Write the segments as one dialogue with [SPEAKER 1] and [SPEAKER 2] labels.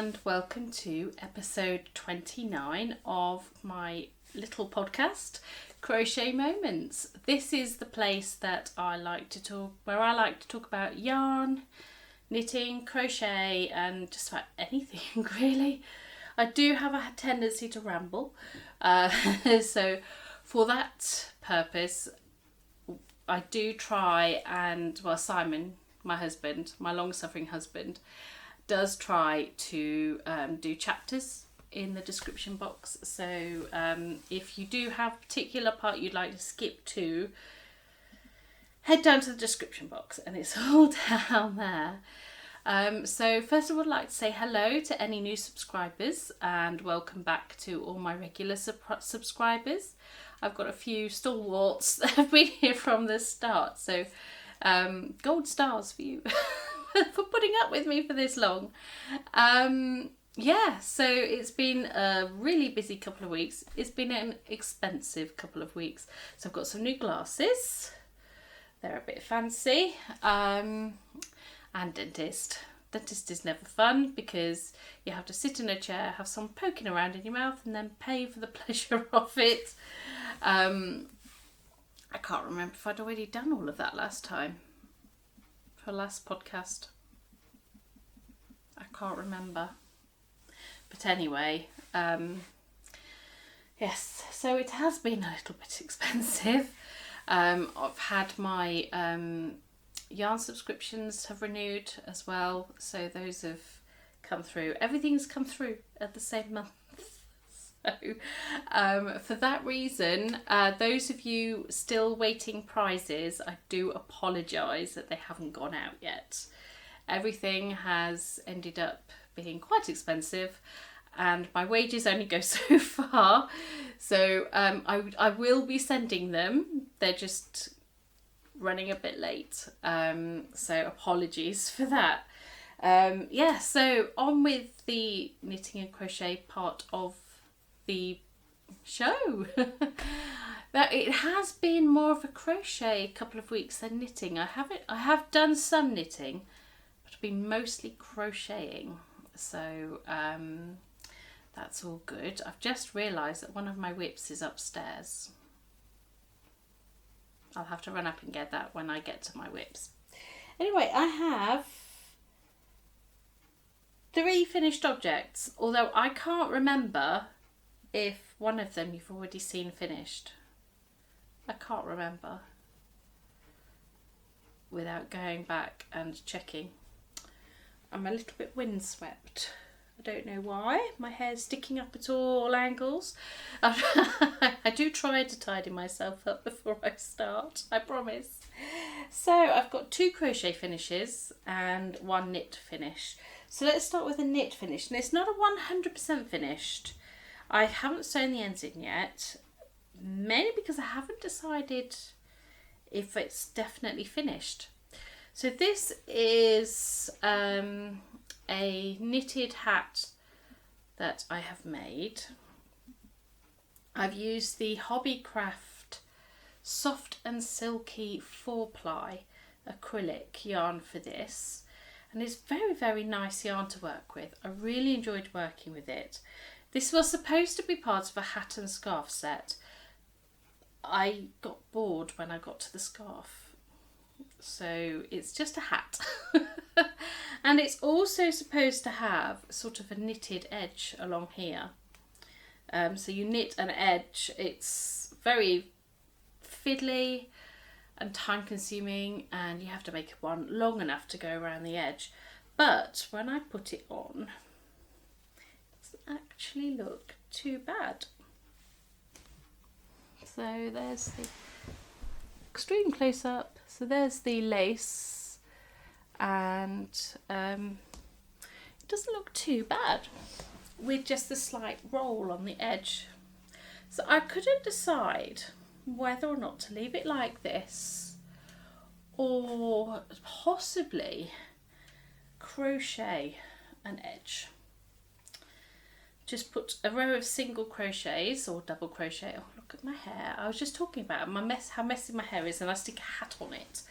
[SPEAKER 1] and welcome to episode 29 of my little podcast, Crochet Moments. This is the place that I like to talk about yarn, knitting, crochet, and just about anything really. I do have a tendency to ramble, so for that purpose I do try and, Simon, my husband, my long-suffering husband, does try to do chapters in the description box. So if you do have a particular part you'd like to skip to, head down to the description box and it's all down there. So first of all, I'd like to say hello to any new subscribers and welcome back to all my regular subscribers. I've got a few stalwarts that have been here from the start, so gold stars for you for putting up with me for this long. So it's been a really busy couple of weeks. It's been an expensive couple of weeks. So I've got some new glasses. They're a bit fancy. And dentist. Dentist is never fun because you have to sit in a chair, have someone poking around in your mouth and then pay for the pleasure of it. I can't remember if I'd already done all of that last time. For last podcast. I can't remember. But anyway, yes, so it has been a little bit expensive. I've had my yarn subscriptions have renewed as well, so those have come through. Everything's come through at the same month. So for that reason, those of you still waiting prizes, I do apologise that they haven't gone out yet. Everything has ended up being quite expensive and my wages only go so far, so I will be sending them. They're just running a bit late, so apologies for that. So on with the knitting and crochet part of the show. But it has been more of a crochet couple of weeks than knitting. I have done some knitting, but I've been mostly crocheting, so that's all good. I've just realised that one of my whips is upstairs. I'll have to run up and get that when I get to my whips. Anyway, I have 3 finished objects, although I can't remember if one of them you've already seen finished. I can't remember without going back and checking. I'm a little bit windswept. I don't know why. My hair's sticking up at all angles. I do try to tidy myself up before I start, I promise. So I've got 2 crochet finishes and 1 knit finish. So let's start with a knit finish. And it's not a 100% finished. I haven't sewn the ends in yet, mainly because I haven't decided if it's definitely finished. So this is a knitted hat that I have made. I've used the Hobbycraft Soft and Silky 4-ply acrylic yarn for this, and it's very, very nice yarn to work with. I really enjoyed working with it. This was supposed to be part of a hat and scarf set. I got bored when I got to the scarf, so it's just a hat. And it's also supposed to have sort of a knitted edge along here. So you knit an edge. It's very fiddly and time consuming, and you have to make one long enough to go around the edge. But when I put it on, actually look too bad. So there's the extreme close up. So there's the lace, and it doesn't look too bad with just the slight roll on the edge. So I couldn't decide whether or not to leave it like this or possibly crochet an edge. Just put a row of single crochets or double crochet. Oh, look at my hair. I was just talking about how messy my hair is, and I stick a hat on it.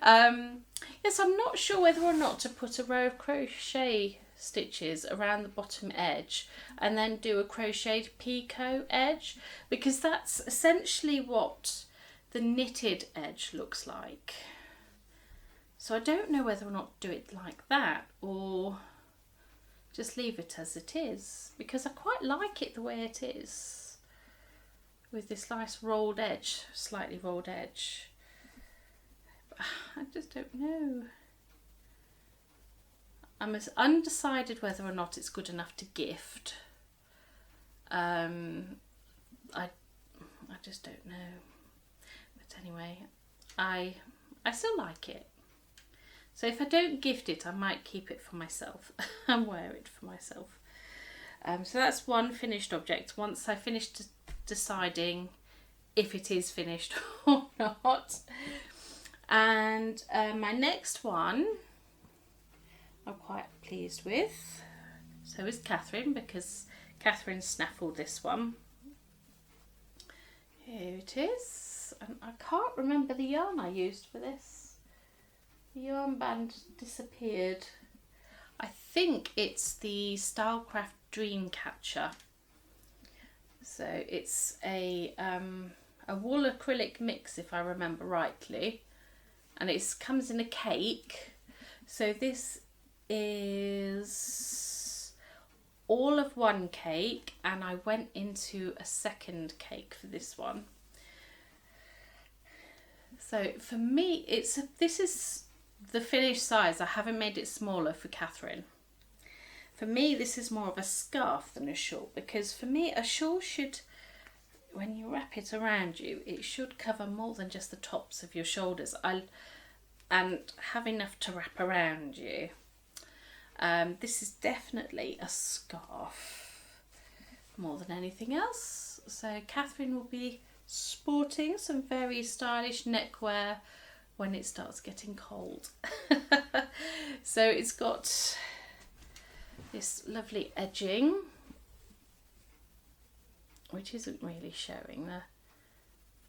[SPEAKER 1] Yes, I'm not sure whether or not to put a row of crochet stitches around the bottom edge and then do a crocheted picot edge, because that's essentially what the knitted edge looks like. So I don't know whether or not to do it like that or just leave it as it is, because I quite like it the way it is with this nice rolled edge, slightly rolled edge. But I just don't know. I'm undecided whether or not it's good enough to gift. I just don't know. But anyway, I still like it. So if I don't gift it, I might keep it for myself and wear it for myself. So that's one finished object. Once I finished deciding if it is finished or not. And my next one I'm quite pleased with. So is Catherine, because Catherine snaffled this one. Here it is. And I can't remember the yarn I used for this. The yarn band disappeared. I think it's the Stylecraft Dreamcatcher. So it's a wool acrylic mix, if I remember rightly, and it comes in a cake. So this is all of one cake, and I went into a second cake for this one. So for me, this is the finished size. I haven't made it smaller for Catherine. For me, this is more of a scarf than a shawl, because for me a shawl should, when you wrap it around you, it should cover more than just the tops of your shoulders and have enough to wrap around you. This is definitely a scarf more than anything else. So Catherine will be sporting some very stylish neckwear when it starts getting cold. So it's got this lovely edging, which isn't really showing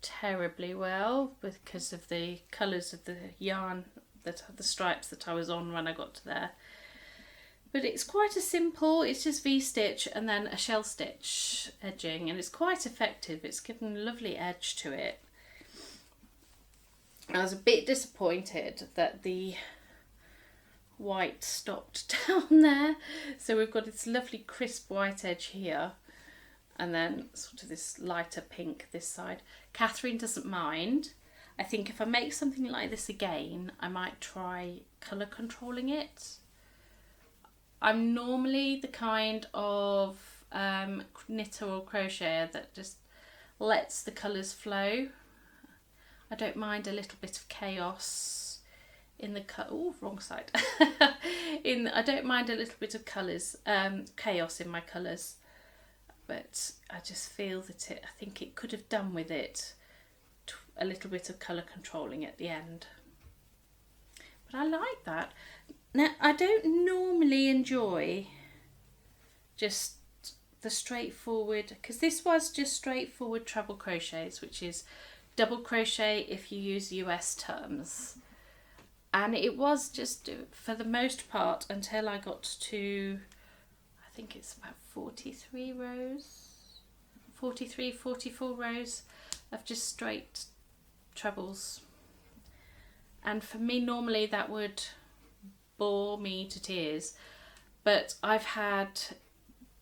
[SPEAKER 1] terribly well because of the colours of the yarn, the stripes that I was on when I got to there. But it's quite a simple, it's just V-stitch and then a shell stitch edging, and it's quite effective. It's given a lovely edge to it. I was a bit disappointed that the white stopped down there. So we've got this lovely crisp white edge here, and then sort of this lighter pink this side. Catherine doesn't mind. I think if I make something like this again, I might try colour controlling it. I'm normally the kind of knitter or crocheter that just lets the colours flow. I don't mind a little bit of chaos in the wrong side. I don't mind a little bit of colours, chaos in my colours, but I just feel that I think it could have done with it a little bit of colour controlling at the end. But I like that. Now, I don't normally enjoy just the straightforward, because this was just straightforward treble crochets, which is double crochet if you use US terms. And it was just, for the most part, until I got to, I think it's about 43 rows, 43, 44 rows of just straight trebles. And for me, normally that would bore me to tears, but I've had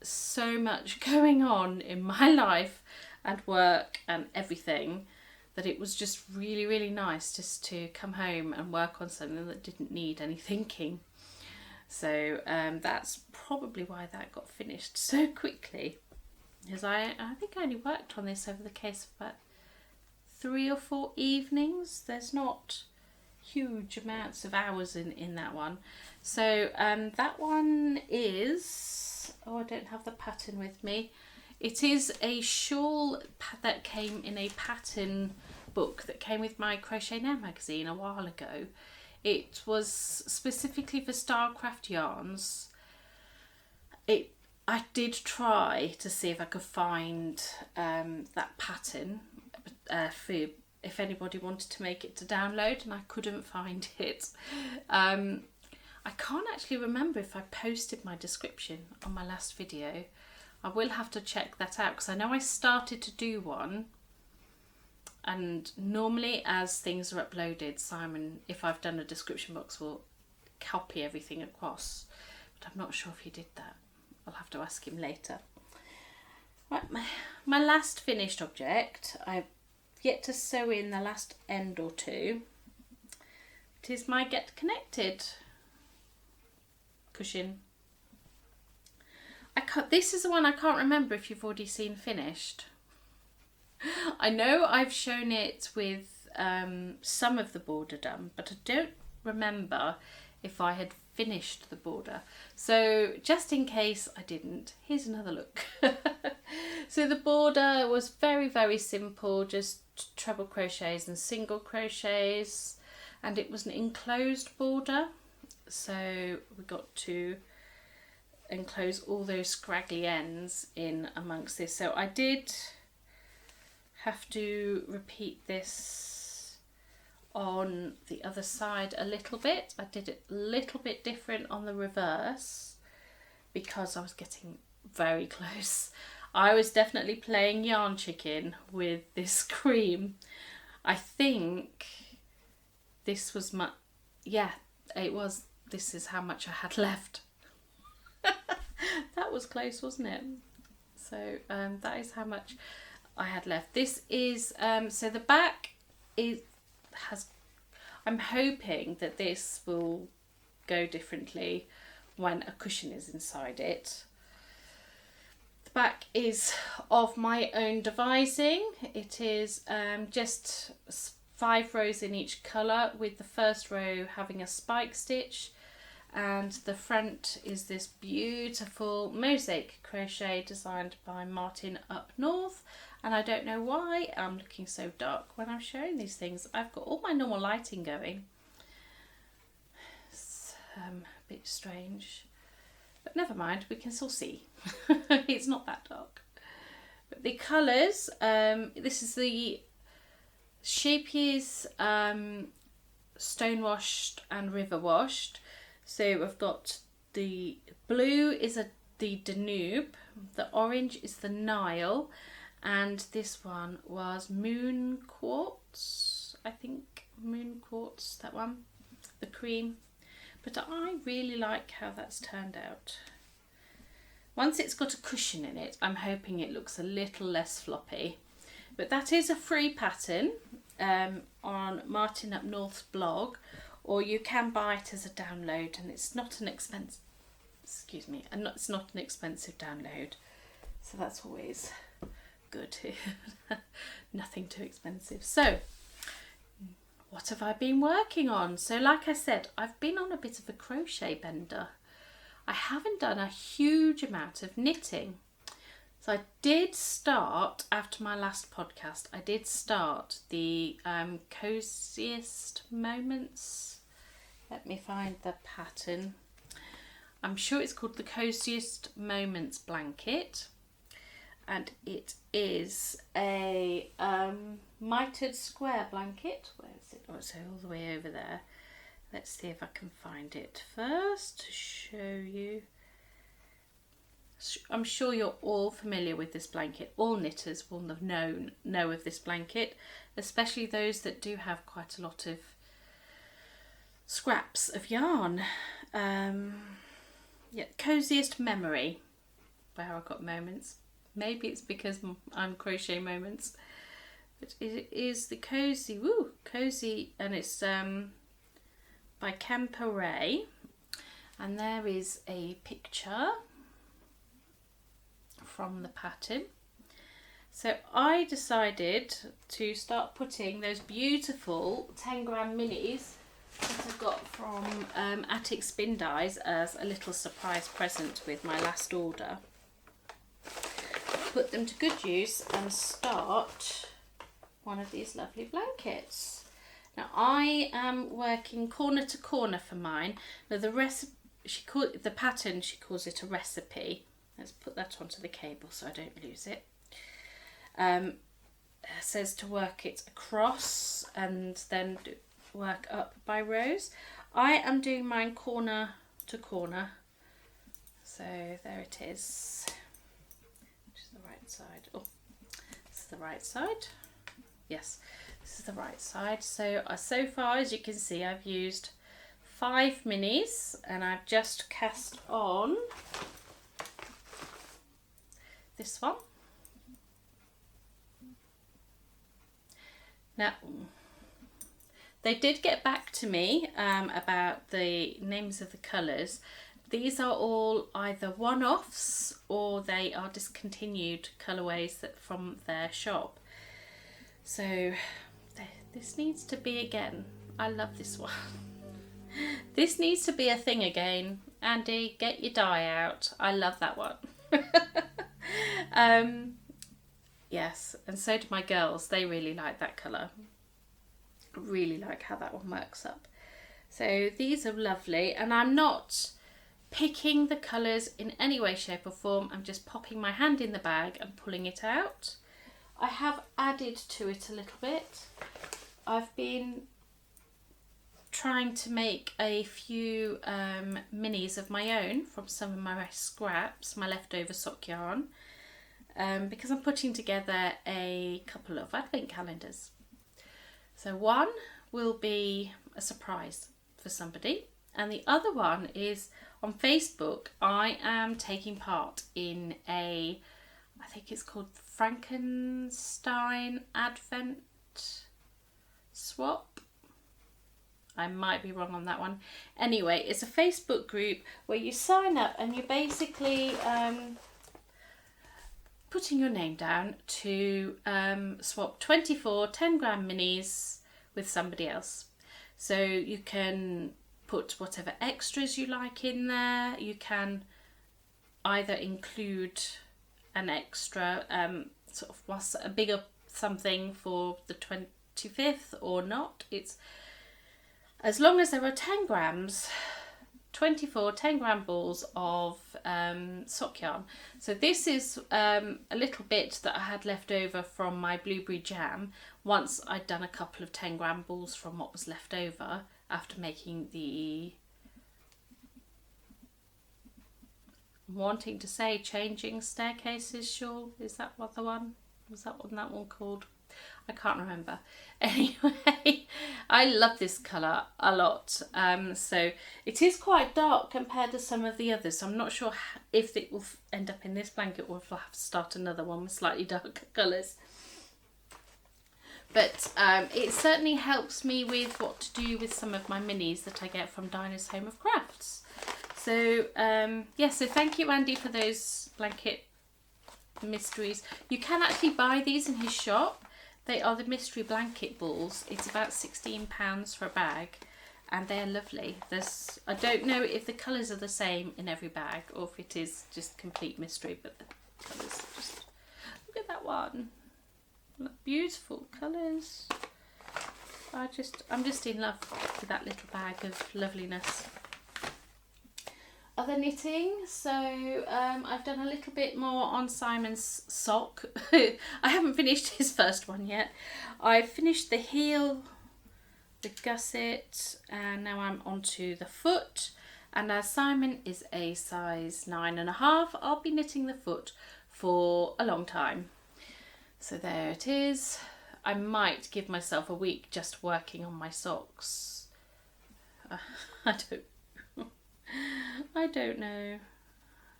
[SPEAKER 1] so much going on in my life and work and everything that it was just really, really nice just to come home and work on something that didn't need any thinking. So that's probably why that got finished so quickly, because I think I only worked on this over the case of about 3 or 4 evenings. There's not huge amounts of hours in that one. So that one is, I don't have the pattern with me. It is a shawl that came in a pattern book that came with my Crochet Now magazine a while ago. It was specifically for Stylecraft yarns. I did try to see if I could find that pattern for if anybody wanted to make it to download, and I couldn't find it. I can't actually remember if I posted my description on my last video. I will have to check that out, because I know I started to do one, and normally as things are uploaded, Simon, if I've done a description box, will copy everything across, but I'm not sure if he did that. I'll have to ask him later. Right, my last finished object, I've yet to sew in the last end or two. It is my Get Connected cushion. This is the one I can't remember if you've already seen finished. I know I've shown it with some of the border done, but I don't remember if I had finished the border. So just in case I didn't, here's another look. So the border was very, very simple, just treble crochets and single crochets, and it was an enclosed border, so we got to enclose all those scraggly ends in amongst this. So I did have to repeat this on the other side a little bit. I did it a little bit different on the reverse because I was getting very close. I was definitely playing yarn chicken with this cream. I think this was my, yeah, it was, this is how much I had left. That was close, wasn't it? So that is how much I had left. This is, so the back has, I'm hoping that this will go differently when a cushion is inside it. The back is of my own devising. It is just 5 rows in each colour, with the first row having a spike stitch, and the front is this beautiful mosaic crochet designed by Martin up north. And I don't know why I'm looking so dark when I'm showing these things. I've got all my normal lighting going. It's a bit strange, but never mind, we can still see. It's not that dark. But the colours, this is the Scheepjes Stonewashed and Riverwashed. So I've got the blue is the Danube, the orange is the Nile, and this one was Moon Quartz, I think, Moon Quartz, that one, the cream. But I really like how that's turned out. Once it's got a cushion in it, I'm hoping it looks a little less floppy. But that is a free pattern on Martin Up North's blog, or you can buy it as a download, and it's not an expensive, it's not an expensive download, so that's always good. Nothing too expensive. So what have I been working on? So like I said, I've been on a bit of a crochet bender. I haven't done a huge amount of knitting. So I did start, after my last podcast, I did start the Coziest Moments. Let me find the pattern. I'm sure it's called the Coziest Moments Blanket. And it is a mitered square blanket. Where is it? Oh, it's all the way over there. Let's see if I can find it first to show you. I'm sure you're all familiar with this blanket. All knitters will have know of this blanket, especially those that do have quite a lot of scraps of yarn. Yeah, Coziest Memory, where I got moments. Maybe it's because I'm Crochet Moments, but it is the cozy, and it's by Kemper Wray, and there is a picture from the pattern. So I decided to start putting those beautiful 10-gram minis that I got from Attic Spin Dies as a little surprise present with my last order. Put them to good use and start one of these lovely blankets. Now I am working corner to corner for mine. Now the recipe, the pattern, she calls it a recipe. Let's put that onto the cable so I don't lose it. says to work it across and then work up by rows. I am doing mine corner to corner, so there it is, which is the right side. Oh, this is the right side. Yes, this is the right side. So so far, as you can see, I've used 5 minis and I've just cast on this one. Now, they did get back to me about the names of the colours. These are all either one-offs or they are discontinued colourways from their shop. So this needs to be again. I love this one. This needs to be a thing again. Andy, get your dye out. I love that one. Yes, and so do my girls. They really like that colour. Really like how that one works up. So these are lovely, and I'm not picking the colours in any way, shape or form. I'm just popping my hand in the bag and pulling it out. I have added to it a little bit. I've been trying to make a few minis of my own from some of my scraps, my leftover sock yarn, because I'm putting together a couple of advent calendars. So one will be a surprise for somebody, and the other one is on Facebook. I am taking part in I think it's called Frankenstein Advent Swap. I might be wrong on that one. Anyway, it's a Facebook group where you sign up and you basically putting your name down to swap 24 10-gram minis with somebody else. So you can put whatever extras you like in there. You can either include an extra sort of a bigger something for the 25th or not. It's as long as there are 10 grams, 24 10-gram balls of sock yarn. So this is a little bit that I had left over from my blueberry jam once I'd done a couple of 10-gram balls from what was left over after making the wanting to say changing staircases shawl. Is that what the one? Was that what that one called? I can't remember. Anyway, I love this colour a lot. So it is quite dark compared to some of the others. So I'm not sure if it will end up in this blanket or if I'll have to start another one with slightly darker colours. But it certainly helps me with what to do with some of my minis that I get from Dinah's Home of Crafts. So yeah, so thank you Andy for those blanket mysteries. You can actually buy these in his shop. They are the mystery blanket balls. It's about £16 for a bag and they're lovely. I don't know if the colours are the same in every bag or if it is just complete mystery, but the colours just, look at that one. Beautiful colours. I'm just in love with that little bag of loveliness. Other knitting, so I've done a little bit more on Simon's sock. I haven't finished his first one yet. I've finished the heel, the gusset, and now I'm onto the foot. And as Simon is a size 9.5, I'll be knitting the foot for a long time. So there it is. I might give myself a week just working on my socks. I don't know.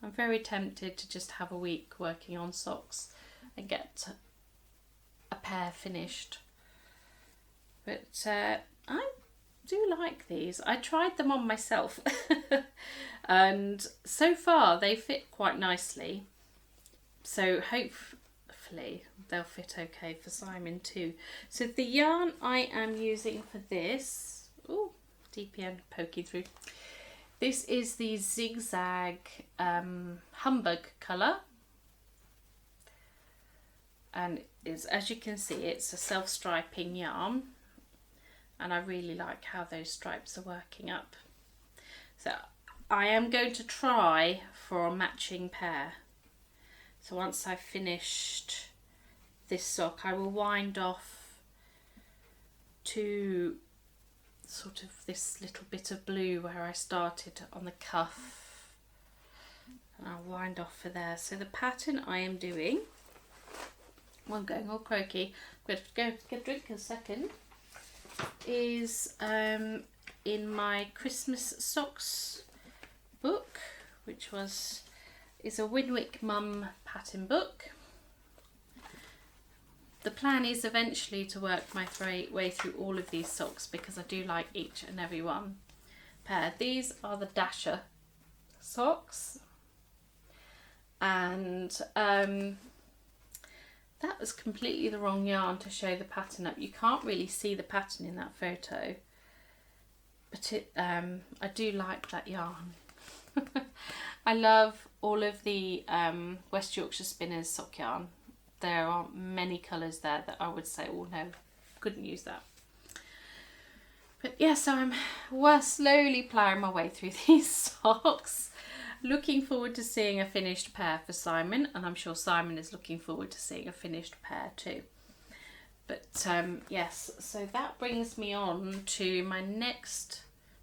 [SPEAKER 1] I'm very tempted to just have a week working on socks and get a pair finished. But I do like these. I tried them on myself and so far they fit quite nicely. So hopefully they'll fit okay for Simon too. So the yarn I am using for this, oh, DPN poking through. This is the Zigzag Humbug colour, and as you can see it's a self-striping yarn, and I really like how those stripes are working up. So I am going to try for a matching pair. So once I've finished this sock I will wind off to sort of this little bit of blue where I started on the cuff, and I'll wind off for there. So the pattern I am doing, well, I'm going all croaky, I'm going to go get a drink in a second, is in my Christmas socks book, which is a Winwick Mum pattern book. The plan is eventually to work my way through all of these socks because I do like each and every one pair. These are the Dasher socks, and that was completely the wrong yarn to show the pattern up. You can't really see the pattern in that photo, but I do like that yarn. I love all of the West Yorkshire Spinners sock yarn. There aren't many colours there that I would say, oh no, couldn't use that. But yeah, so we're slowly ploughing my way through these socks. Looking forward to seeing a finished pair for Simon, and I'm sure Simon is looking forward to seeing a finished pair too. But yes, so that brings me on to my next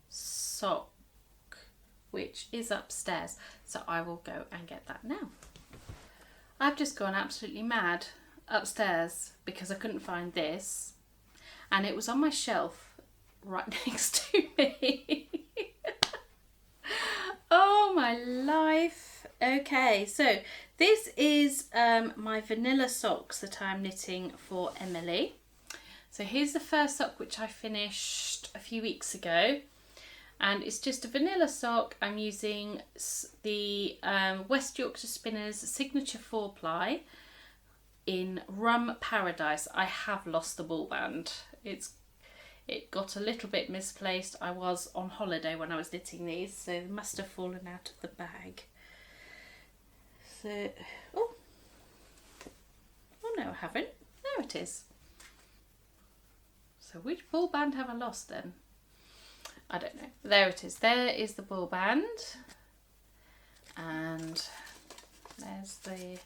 [SPEAKER 1] sock, which is upstairs. So I will go and get that now. I've just gone absolutely mad upstairs because I couldn't find this, and it was on my shelf right next to me. Oh my life. Okay, so this is my vanilla socks that I'm knitting for Emily. So here's the first sock, which I finished a few weeks ago, and it's just a vanilla sock. I'm using the West Yorkshire Spinners Signature 4-ply in Rum Paradise. I have lost the ball band. It got a little bit misplaced. I was on holiday when I was knitting these, so they must have fallen out of the bag. So, oh no, I haven't. There it is. So which ball band have I lost then? I don't know. There it is. There is the ball band, and there's the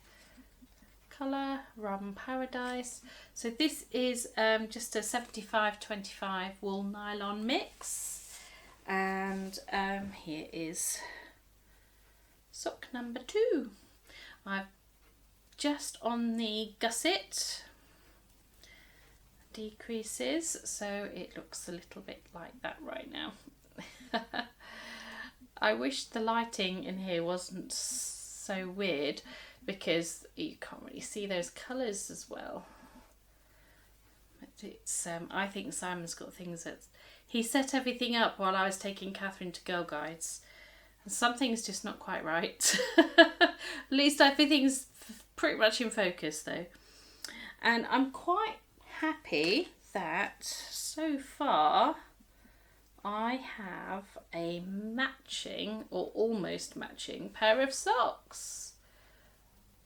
[SPEAKER 1] colour, Rum Paradise. So this is just a 75-25 wool nylon mix, and here is sock number 2. I've just on the gusset decreases, so it looks a little bit like that right now. I wish the lighting in here wasn't so weird, because you can't really see those colours as well. But it's I think Simon's got things that he set everything up while I was taking Catherine to Girl Guides, and something's just not quite right. At least everything's pretty much in focus though, and I'm quite happy that so far I have a matching or almost matching pair of socks.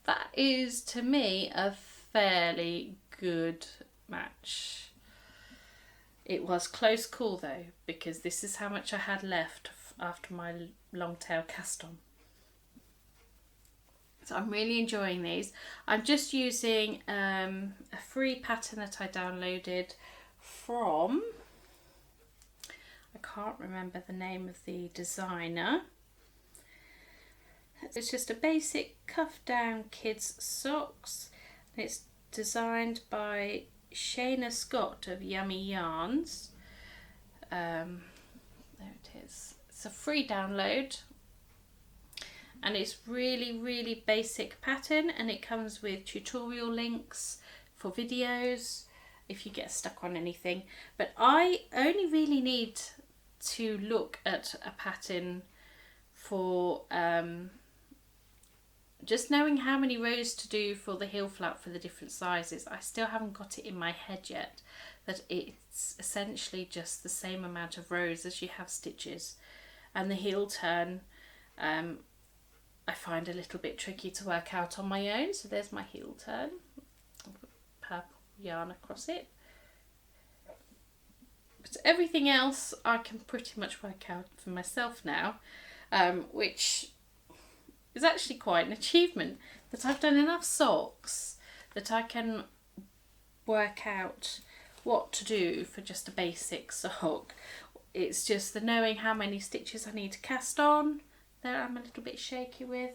[SPEAKER 1] That is to me a fairly good match. It was close call though, because this is how much I had left after my long tail cast on. So I'm really enjoying these. I'm just using a free pattern that I downloaded from, I can't remember the name of the designer. It's just a basic cuff down kids socks. It's designed by Shayna Scott of Yummy Yarns. There it is. It's a free download, and it's really basic pattern, and it comes with tutorial links for videos if you get stuck on anything. But I only really need to look at a pattern for just knowing how many rows to do for the heel flap for the different sizes. I still haven't got it in my head yet that it's essentially just the same amount of rows as you have stitches, and the heel turn I find a little bit tricky to work out on my own. So there's my heel turn. I'll put purple yarn across it. But everything else I can pretty much work out for myself now, which is actually quite an achievement, that I've done enough socks that I can work out what to do for just a basic sock. It's just the knowing how many stitches I need to cast on that I'm a little bit shaky with.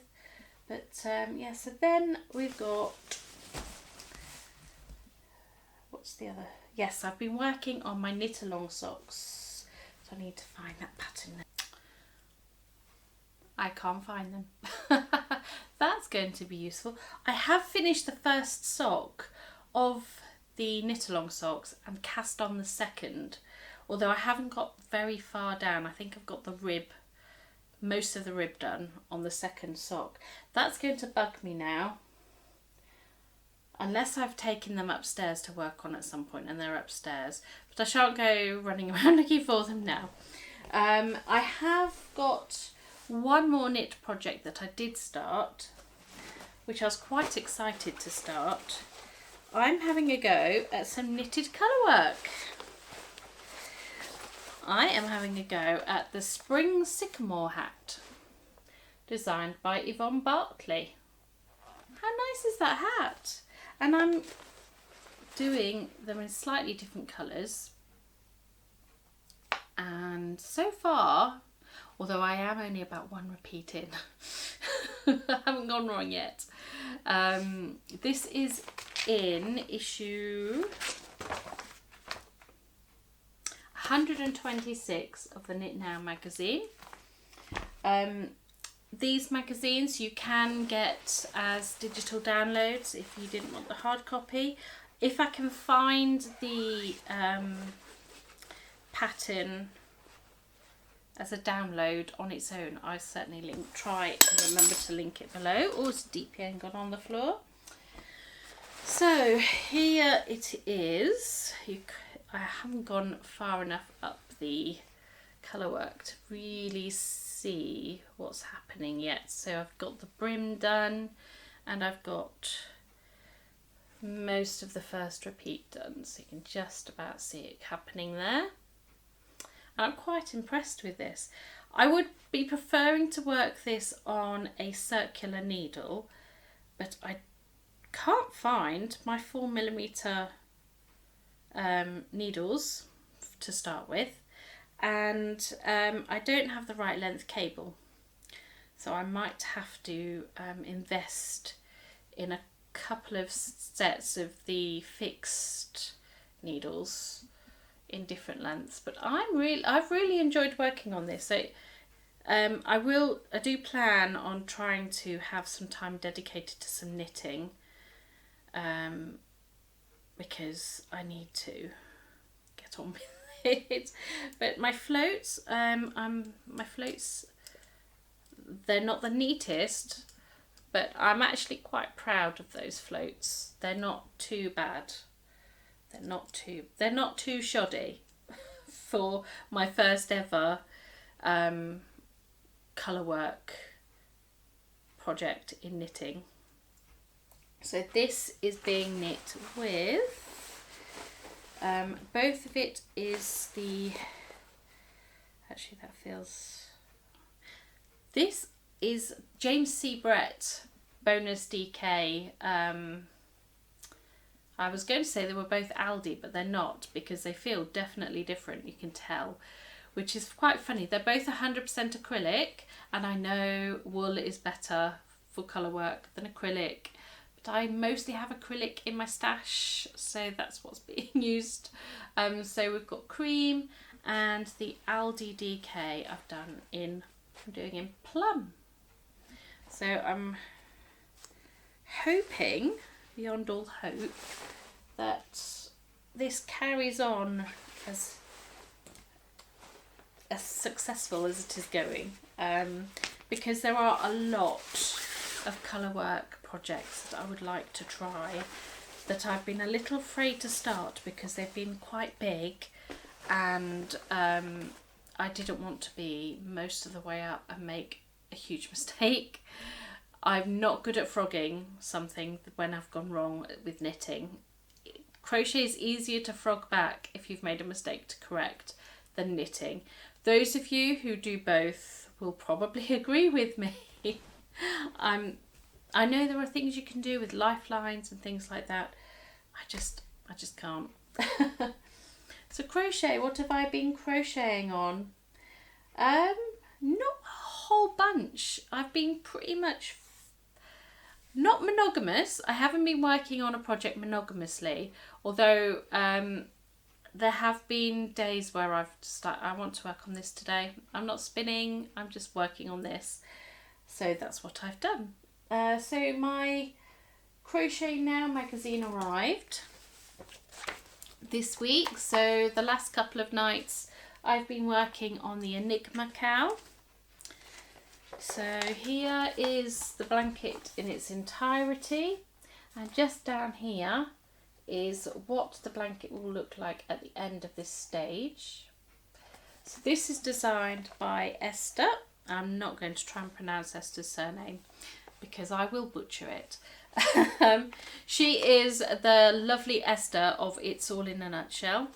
[SPEAKER 1] But yeah, so then we've got, what's the other? Yes, I've been working on my knit along socks. So I need to find that pattern. I can't find them. That's going to be useful. I have finished the first sock of the knit along socks and cast on the second, although I haven't got very far down. I think I've got the rib, most of the rib done on the second sock. That's going to bug me now, unless I've taken them upstairs to work on at some point and they're upstairs, but I shan't go running around looking for them now. I have got one more knit project that I did start, which I was quite excited to start. I'm having a go at some knitted colourwork. I am having a go at the Spring Sycamore hat, designed by Yvonne Berkeley. How nice is that hat? And I'm doing them in slightly different colours. And so far, although I am only about one repeat in, I haven't gone wrong yet. This is in issue 126 of the Knit Now magazine. These magazines you can get as digital downloads if you didn't want the hard copy. If I can find the pattern as a download on its own, I certainly try and remember to link it below. Oh, it's DPN gone on the floor. So here it is. I haven't gone far enough up the colourwork to really see what's happening yet. So I've got the brim done and I've got most of the first repeat done, so you can just about see it happening there. And I'm quite impressed with this. I would be preferring to work this on a circular needle, but I can't find my 4mm needles to start with, and I don't have the right length cable, so I might have to invest in a couple of sets of the fixed needles in different lengths. But I've really enjoyed working on this. So I do plan on trying to have some time dedicated to some knitting, because I need to get on with it. But my floats, they're not the neatest, but I'm actually quite proud of those floats. They're not too bad. They're not too shoddy for my first ever colourwork project in knitting. So this is being knit with, both of it is the, actually that feels, this is James C. Brett Bonus DK. I was going to say they were both Aldi, but they're not, because they feel definitely different, you can tell, which is quite funny. They're both 100% acrylic, and I know wool is better for colour work than acrylic, but I mostly have acrylic in my stash, so that's what's being used. So we've got cream, and the Aldi DK I'm doing in Plum. So I'm hoping, beyond all hope, that this carries on as successful as it is going, because there are a lot of colourwork projects that I would like to try that I've been a little afraid to start because they've been quite big, and I didn't want to be most of the way up and make a huge mistake. I'm not good at frogging something when I've gone wrong with knitting. Crochet is easier to frog back if you've made a mistake to correct than knitting. Those of you who do both will probably agree with me. I know there are things you can do with lifelines and things like that. I just can't. So crochet, what have I been crocheting on? Not a whole bunch. I've been pretty much not monogamous. I haven't been working on a project monogamously, although there have been days where I want to work on this today. I'm not spinning, I'm just working on this. So that's what I've done. So my Crochet Now magazine arrived this week. So the last couple of nights I've been working on the Enigma CAL. So here is the blanket in its entirety, and just down here is what the blanket will look like at the end of this stage. So this is designed by Esther. I'm not going to try and pronounce Esther's surname because I will butcher it. She is the lovely Esther of It's All in a Nutshell.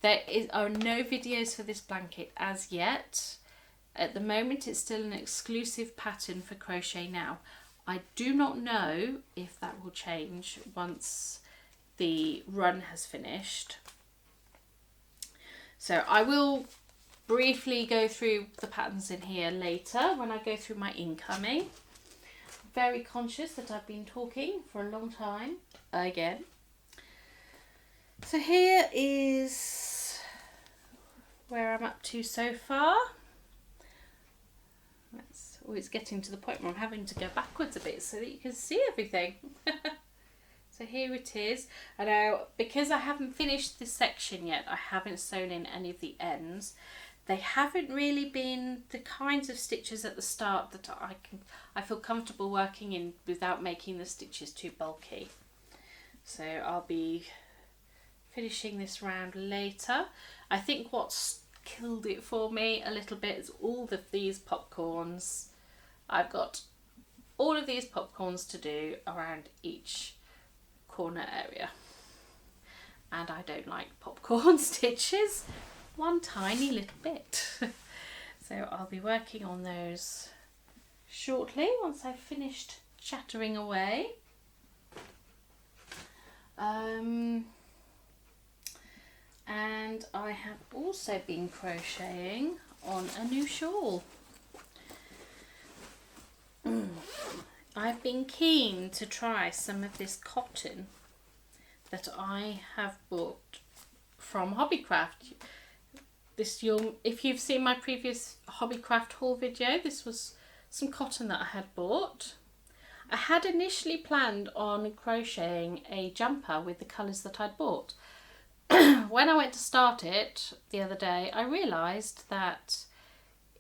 [SPEAKER 1] There are no videos for this blanket as yet. At the moment it's still an exclusive pattern for Crochet Now. I do not know if that will change once the run has finished. So I will briefly go through the patterns in here later when I go through my incoming. Very conscious that I've been talking for a long time again. So here is where I'm up to so far. That's always getting to the point where I'm having to go backwards a bit so that you can see everything. So here it is. And now, because I haven't finished this section yet, I haven't sewn in any of the ends. They haven't really been the kinds of stitches at the start that I feel comfortable working in without making the stitches too bulky. So I'll be finishing this round later. I think what's killed it for me a little bit is all of these popcorns. I've got all of these popcorns to do around each corner area, and I don't like popcorn stitches one tiny little bit. So I'll be working on those shortly once I've finished chattering away. And I have also been crocheting on a new shawl. I've been keen to try some of this cotton that I have bought from Hobbycraft. If you've seen my previous Hobbycraft haul video, this was some cotton that I had bought. I had initially planned on crocheting a jumper with the colours that I'd bought. When I went to start it the other day, I realised that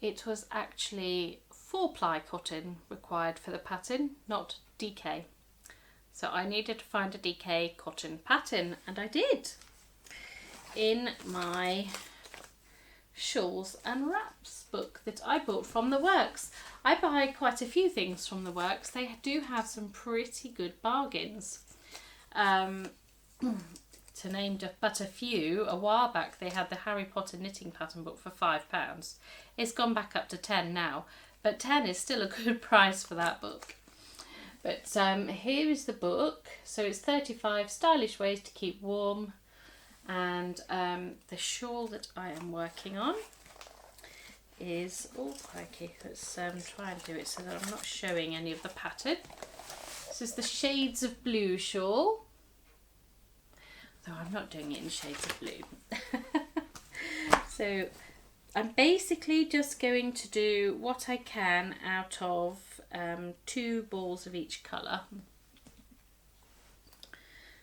[SPEAKER 1] it was actually 4-ply cotton required for the pattern, not DK. So I needed to find a DK cotton pattern, and I did in my Shawls and Wraps book that I bought from the Works. I buy quite a few things from the Works. They do have some pretty good bargains. To name but a few, a while back they had the Harry Potter knitting pattern book for £5. It's gone back up to 10 now, but 10 is still a good price for that book. But here is the book. So it's 35 stylish ways to keep warm, and the shawl that I am working on is, oh crikey, let's try and do it so that I'm not showing any of the pattern. This is the Shades of Blue shawl. Though I'm not doing it in shades of blue. So I'm basically just going to do what I can out of 2 balls of each colour.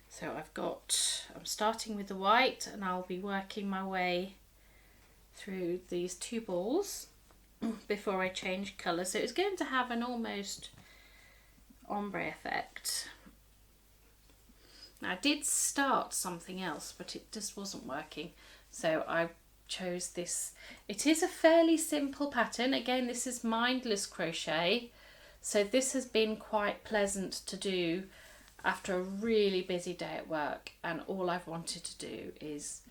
[SPEAKER 1] So I'm starting with the white, and I'll be working my way through these 2 balls before I change colour. So it's going to have an almost ombre effect. Now, I did start something else, but it just wasn't working, so I chose this. It is a fairly simple pattern. Again, this is mindless crochet, so this has been quite pleasant to do after a really busy day at work, and all I've wanted to do is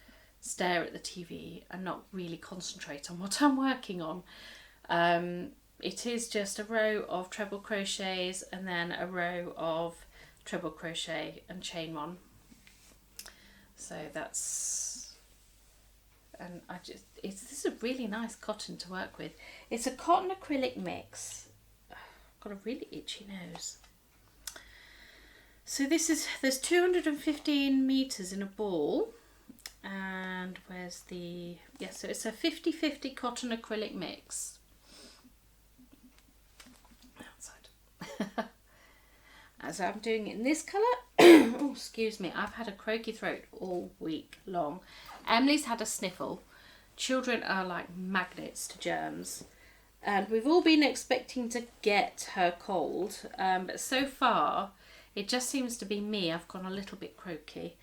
[SPEAKER 1] stare at the TV and not really concentrate on what I'm working on. It is just a row of treble crochets and then a row of treble crochet and chain 1. So that's, and this is a really nice cotton to work with. It's a cotton acrylic mix. I've got a really itchy nose. So there's 215 meters in a ball, and where's the, yeah, so it's a 50-50 cotton acrylic mix. Outside. So I'm doing it in this colour. Oh, excuse me, I've had a croaky throat all week long. Emily's had a sniffle. Children are like magnets to germs. And we've all been expecting to get her cold. But so far, it just seems to be me. I've gone a little bit croaky.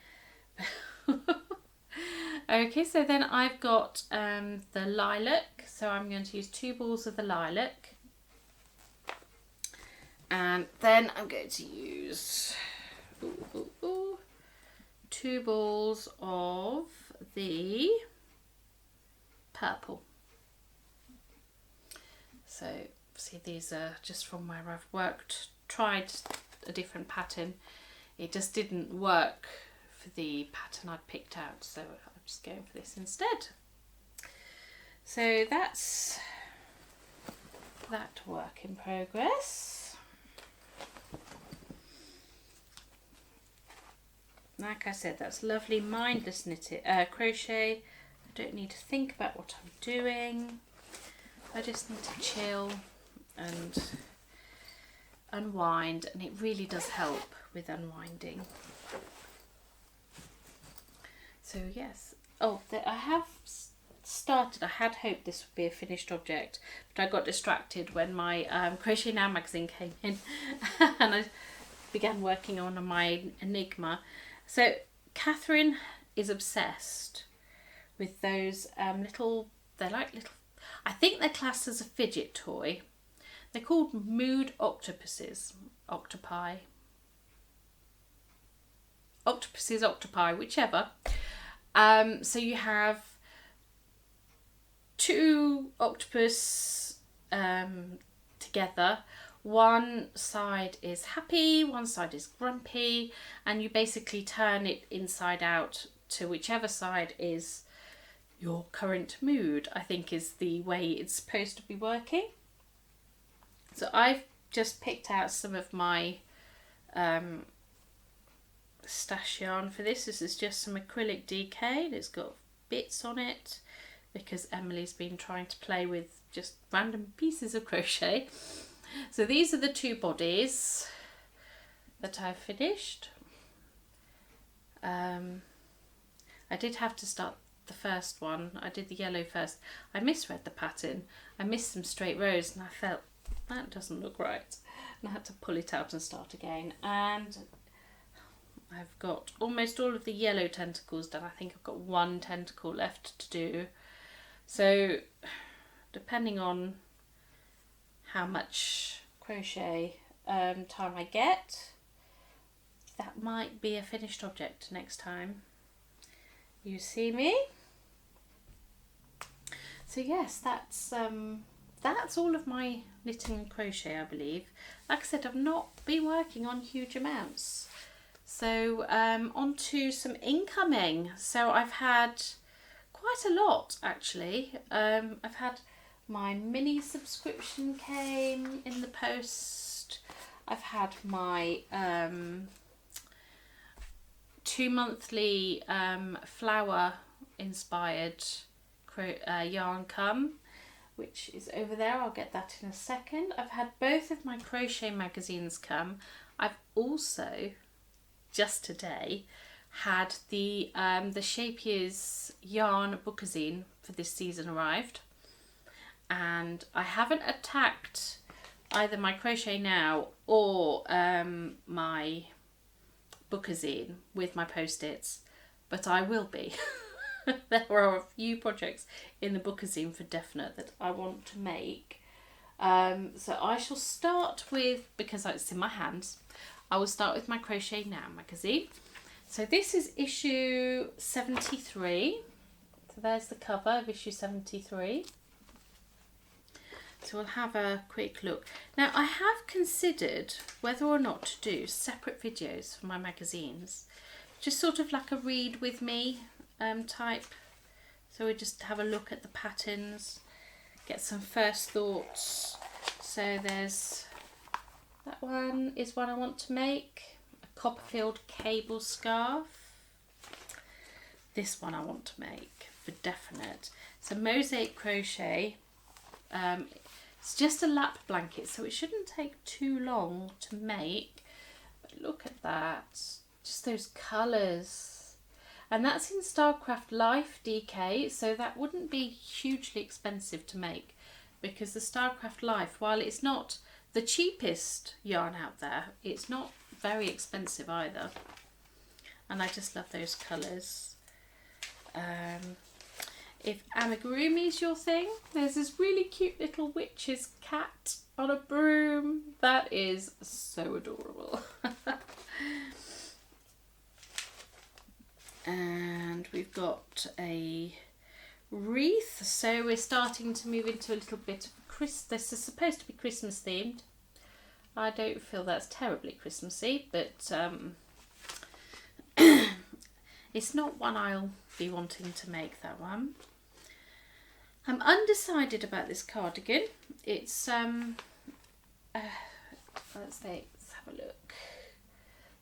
[SPEAKER 1] Okay, so then I've got the lilac. So I'm going to use 2 balls of the lilac. And then I'm going to use 2 balls of the purple. So see, these are just from where I've tried a different pattern. It just didn't work for the pattern I'd picked out, so I'm just going for this instead. So that's that work in progress. Like I said, that's lovely mindless knitting, crochet. I don't need to think about what I'm doing. I just need to chill and unwind, and it really does help with unwinding. So yes, oh, I have started. I had hoped this would be a finished object, but I got distracted when my Crochet Now magazine came in and I began working on my Enigma. So Catherine is obsessed with those they're like little, I think they're classed as a fidget toy. They're called mood octopuses. Octopuses, octopi, whichever. So you have 2 octopus together. One side is happy, one side is grumpy, and you basically turn it inside out to whichever side is your current mood, I think is the way it's supposed to be working. So I've just picked out some of my stash yarn for this. This is just some acrylic DK. It's got bits on it because Emily's been trying to play with just random pieces of crochet. So these are the 2 bodies that I've finished. I did have to start the first one. I did the yellow first. I misread the pattern. I missed some straight rows and I felt that doesn't look right. And I had to pull it out and start again. And I've got almost all of the yellow tentacles done. I think I've got 1 tentacle left to do. So depending on how much crochet time I get, that might be a finished object next time you see me. So yes, that's all of my knitting and crochet, I believe. Like I said, I've not been working on huge amounts. So on to some incoming. So I've had quite a lot actually. I've had my mini subscription came in the post. I've had my 2 monthly flower inspired yarn come, which is over there. I'll get that in a second. I've had both of my crochet magazines come. I've also just today had the Scheepjes yarn bookazine for this season arrived. And I haven't attacked either my Crochet Now or my bookazine with my post-its, but I will be. There are a few projects in the bookazine for definite that I want to make. So I shall start with, because it's in my hands, I will start with my Crochet Now magazine. So this is issue 73. So there's the cover of issue 73. So we'll have a quick look. Now I have considered whether or not to do separate videos for my magazines, just sort of like a read with me type. So we just have a look at the patterns, get some first thoughts. So there's that one is one I want to make, a Copperfield cable scarf. This one I want to make for definite. It's a mosaic crochet. It's just a lap blanket, so it shouldn't take too long to make. But look at that, just those colours. And that's in Stylecraft Life DK, so that wouldn't be hugely expensive to make, because the Stylecraft Life, while it's not the cheapest yarn out there, it's not very expensive either. And I just love those colours. If amigurumi is your thing, there's this really cute little witch's cat on a broom. That is so adorable. And we've got a wreath, so we're starting to move into a little bit of this is supposed to be Christmas themed. I don't feel that's terribly Christmassy, but it's not one I'll be wanting to make, that one. I'm undecided about this cardigan. It's let's have a look.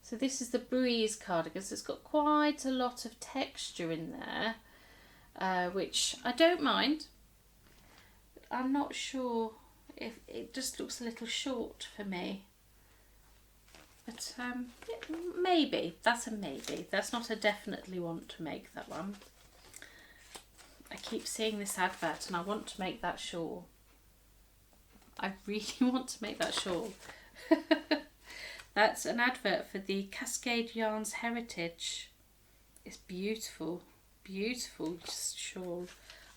[SPEAKER 1] So this is the Breeze cardigan, so it's got quite a lot of texture in there, which I don't mind. I'm not sure if it just looks a little short for me. But yeah, maybe. That's a maybe. That's not a definitely want to make, that one. I keep seeing this advert and I want to make that shawl. I really want to make that shawl. That's an advert for the Cascade Yarns Heritage. It's beautiful. Beautiful shawl.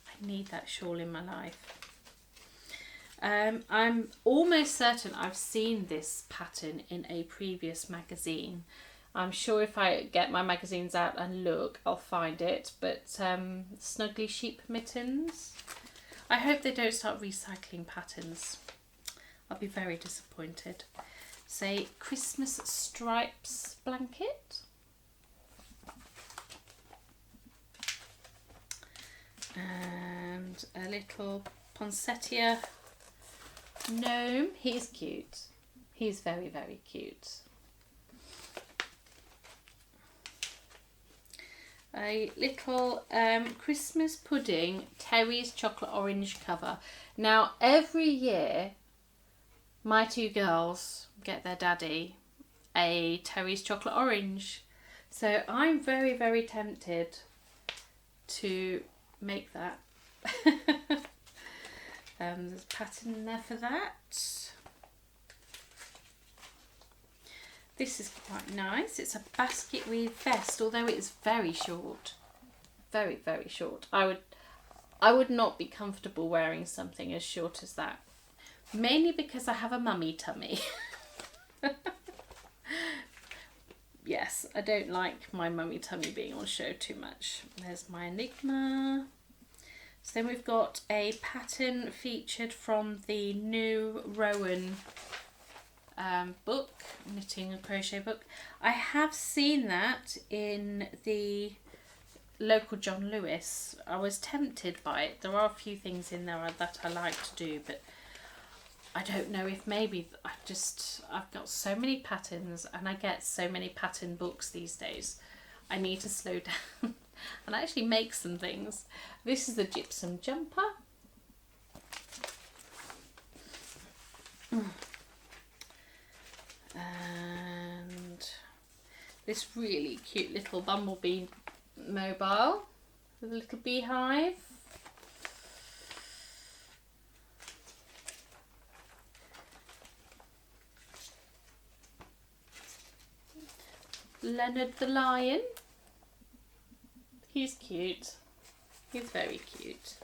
[SPEAKER 1] I need that shawl in my life. I'm almost certain I've seen this pattern in a previous magazine. I'm sure if I get my magazines out and look, I'll find it. But Snuggly Sheep Mittens. I hope they don't start recycling patterns. I'll be very disappointed. Say Christmas Stripes blanket. And a little poinsettia gnome. He's cute. He's very, very cute. A little Christmas pudding Terry's chocolate orange cover. Now every year my two girls get their daddy a Terry's chocolate orange, so I'm very, very tempted to make that. There's a pattern in there for that. This is quite nice. It's a basket weave vest, although it's very short. Very, very short. I would not be comfortable wearing something as short as that. Mainly because I have a mummy tummy. Yes, I don't like my mummy tummy being on show too much. There's my Enigma. So then we've got a pattern featured from the new Rowan book, knitting and crochet book. I have seen that in the local John Lewis. I was tempted by it. There are a few things in there that I like to do, but I don't know if maybe I've got so many patterns and I get so many pattern books these days. I need to slow down and actually make some things. This is the gypsum jumper. And this really cute little bumblebee mobile with a little beehive. Leonard the lion. He's cute. He's very cute.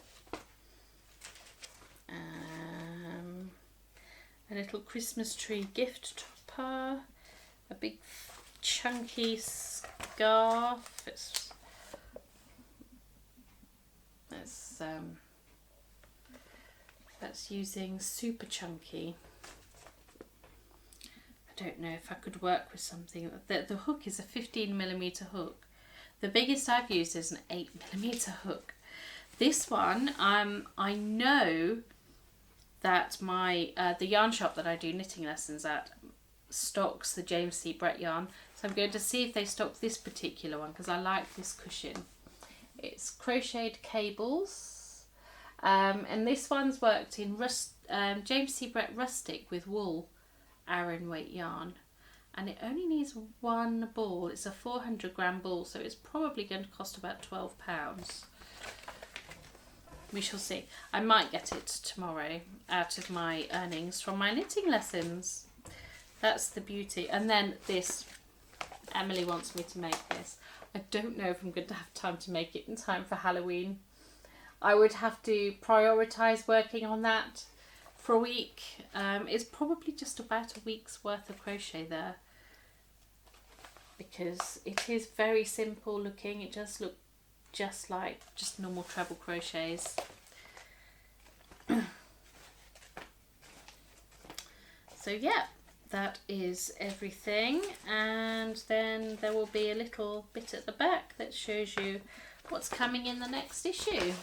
[SPEAKER 1] A little Christmas tree gift topper. A big chunky scarf. That's using super chunky. I don't know if I could work with something. The hook is a 15mm hook. The biggest I've used is an 8mm hook. This one, I know that my the yarn shop that I do knitting lessons at stocks the James C. Brett yarn. So I'm going to see if they stock this particular one because I like this cushion. It's crocheted cables. And this one's worked in James C. Brett Rustic with wool Aran weight yarn, and it only needs one ball. It's a 400g ball, so it's probably going to cost about £12. We shall see. I might get it tomorrow out of my earnings from my knitting lessons. That's the beauty. And then this, Emily wants me to make this. I don't know if I'm going to have time to make it in time for Halloween. I would have to prioritise working on that for a week. It's probably just about a week's worth of crochet there, because it is very simple looking. It does look just like just normal treble crochets. So yeah, that is everything, and then there will be a little bit at the back that shows you what's coming in the next issue.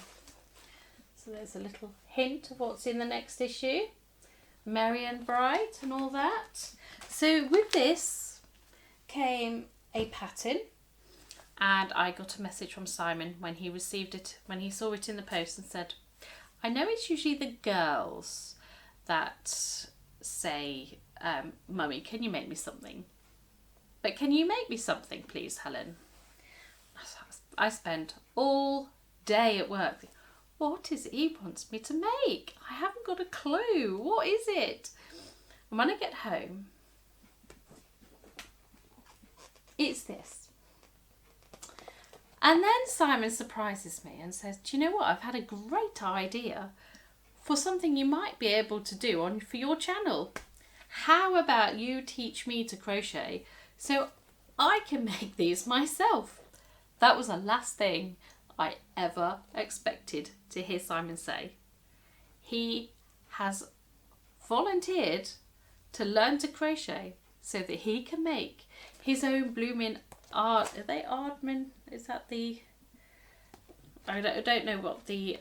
[SPEAKER 1] So there's a little hint of what's in the next issue. Merry and bright and all that. So with this came a pattern, and I got a message from Simon when he received it, when he saw it in the post, and said, I know it's usually the girls that say, Mummy, can you make me something? But can you make me something, please, Helen? I spent all day at work. What is it he wants me to make? I haven't got a clue. What is it? And when I get home, it's this. And then Simon surprises me and says, do you know what? I've had a great idea for something you might be able to do for your channel. How about you teach me to crochet so I can make these myself? That was the last thing I ever expected to hear Simon say. He has volunteered to learn to crochet so that he can make his own blooming art. Are they Aardman? Is that the... I don't know what the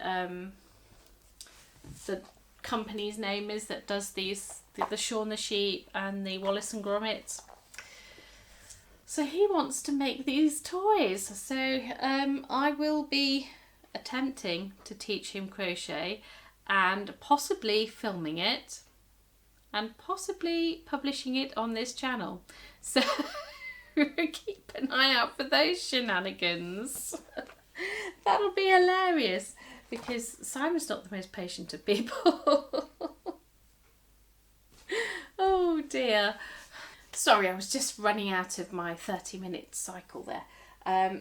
[SPEAKER 1] company's name is that does these, the Shaun the Sheep and the Wallace and Gromit. So he wants to make these toys. So I will be attempting to teach him crochet and possibly filming it and possibly publishing it on this channel. So keep an eye out for those shenanigans. That'll be hilarious because Simon's not the most patient of people. Oh dear. Sorry, I was just running out of my 30-minute cycle there.